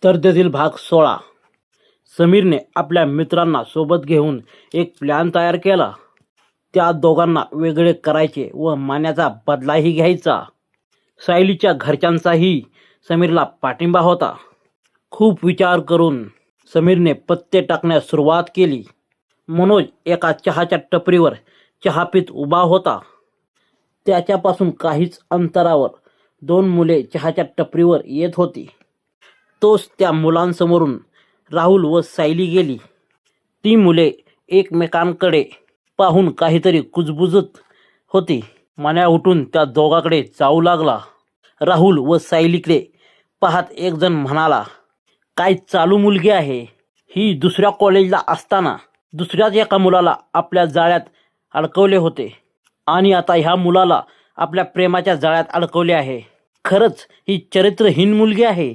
तर त्यातील भाग 16. समीरने आपल्या मित्रांना सोबत घेऊन एक प्लॅन तयार केला. त्या दोघांना वेगळे करायचे व मान्याचा बदलाही घ्यायचा. सायलीच्या घरच्यांचाही समीरला पाठिंबा होता. खूप विचार करून समीरने पत्ते टाकण्यास सुरुवात केली. मनोज एका चहाच्या टपरीवर चहा पीत उभा होता. त्याच्यापासून काहीच अंतरावर 2 मुले चहाच्या टपरीवर येत होती. तोच त्या मुलांसमोरून राहुल व सायली गेली. ती मुले एकमेकांकडे पाहून काहीतरी कुजबुजत होती. मान्या उठून त्या दोघांकडे जाऊ लागला. राहुल व सायलीकडे पाहत एक जण म्हणाला, काय चालू मुलगी आहे ही. दुसऱ्या कॉलेजला असताना दुसऱ्याच एका मुलाला आपल्या जाळ्यात अडकवले होते आणि आता ह्या मुलाला आपल्या प्रेमाच्या जाळ्यात अडकवले आहे. खरंच ही चरित्रहीन मुलगी आहे.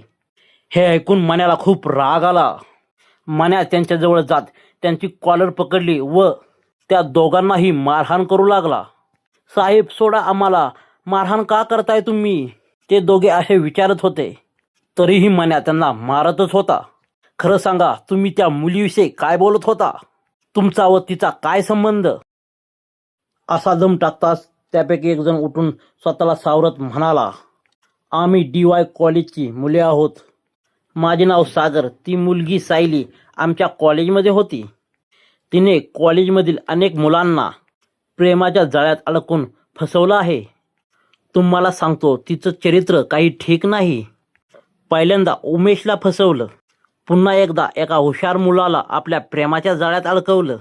हे ऐकून मान्याला खूप राग आला. मान्या त्यांच्याजवळ जात त्यांची कॉलर पकडली व त्या दोघांनाही मारहाण करू लागला. साहेब सोडा आम्हाला, मारहाण का करताय तुम्ही, ते दोघे असे विचारत होते. तरीही मान्या त्यांना मारतच होता. खरं सांगा, तुम्ही त्या मुलीविषयी काय बोलत होता? तुमचा व तिचा काय संबंध? असा दम टाकताच त्यापैकी एक जण उठून स्वतःला सावरत म्हणाला, आम्ही DY कॉलेजची मुले आहोत. माझे नाव सागर. ती मुलगी सायली आमच्या कॉलेजमध्ये होती. तिने कॉलेजमधील अनेक मुलांना प्रेमाच्या जाळ्यात अडकून फसवलं आहे. तुम्हाला सांगतो, तिचं चरित्र काही ठीक नाही. पहिल्यांदा उमेशला फसवलं, पुन्हा एकदा एका हुशार मुलाला आपल्या प्रेमाच्या जाळ्यात अडकवलं.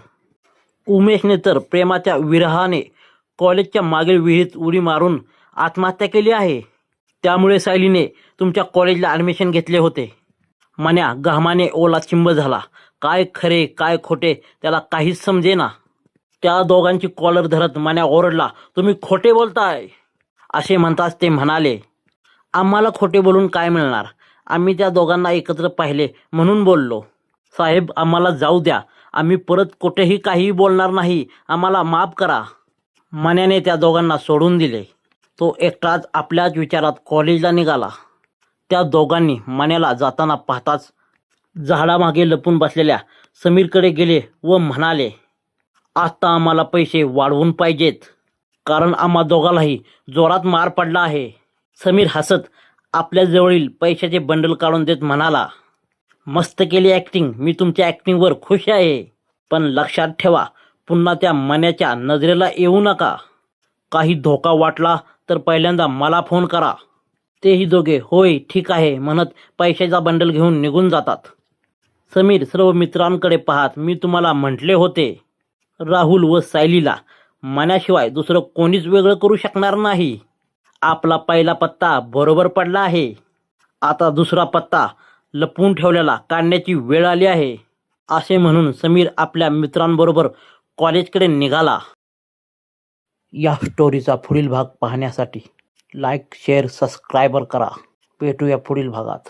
उमेशने तर प्रेमाच्या विरहाने कॉलेजच्या मागील विहिरीत उडी मारून आत्महत्या केली आहे. त्यामुळे सायलीने तुमच्या कॉलेजला ॲडमिशन घेतले होते. मान्या घामाने ओला चिंब झाला. काय खरे काय खोटे त्याला काहीच समजेना. त्या दोघांची कॉलर धरत मान्या ओरडला, तुम्ही खोटे बोलताय. असे म्हणताच ते म्हणाले, आम्हाला खोटे बोलून काय मिळणार, आम्ही त्या दोघांना एकत्र पाहिले म्हणून बोललो. साहेब आम्हाला जाऊ द्या, आम्ही परत कुठेही काहीही बोलणार नाही, आम्हाला माफ करा. मान्याने त्या दोघांना सोडून दिले. तो एकटाच आपल्याच विचारात कॉलेजला निघाला. त्या दोघांनी मान्याला जाताना पाहताच झाडामागे लपून बसलेल्या समीरकडे गेले व म्हणाले, आता आम्हाला पैसे वाढवून पाहिजेत, कारण आम्हा दोघांनाही जोरात मार पडला आहे. समीर हसत आपल्या जवळील पैशाचे बंडल काढून देत म्हणाला, मस्त केली ॲक्टिंग, मी तुमच्या ॲक्टिंगवर खुश आहे. पण लक्षात ठेवा, पुन्हा त्या मन्याच्या नजरेला येऊ नका. काही धोका वाटला तर पहिल्यांदा मला फोन करा. तेही दोघे होय ठीक आहे म्हणत पैशाचा बंडल घेऊन निघून जातात. समीर सर्व मित्रांकडे पाहत, मी तुम्हाला म्हटले होते, राहुल व सायलीला मन्याशिवाय दुसरं कोणीच वेगळं करू शकणार नाही. आपला पहिला पत्ता बरोबर पडला आहे. आता दुसरा पत्ता लपवून ठेवलेला काढण्याची वेळ आली आहे. असे म्हणून समीर आपल्या मित्रांबरोबर कॉलेजकडे निघाला. या स्टोरीचा पुढील भाग पाहण्यासाठी लाईक, शेअर, सबस्क्राईब करा. भेटूया पुढील भागात.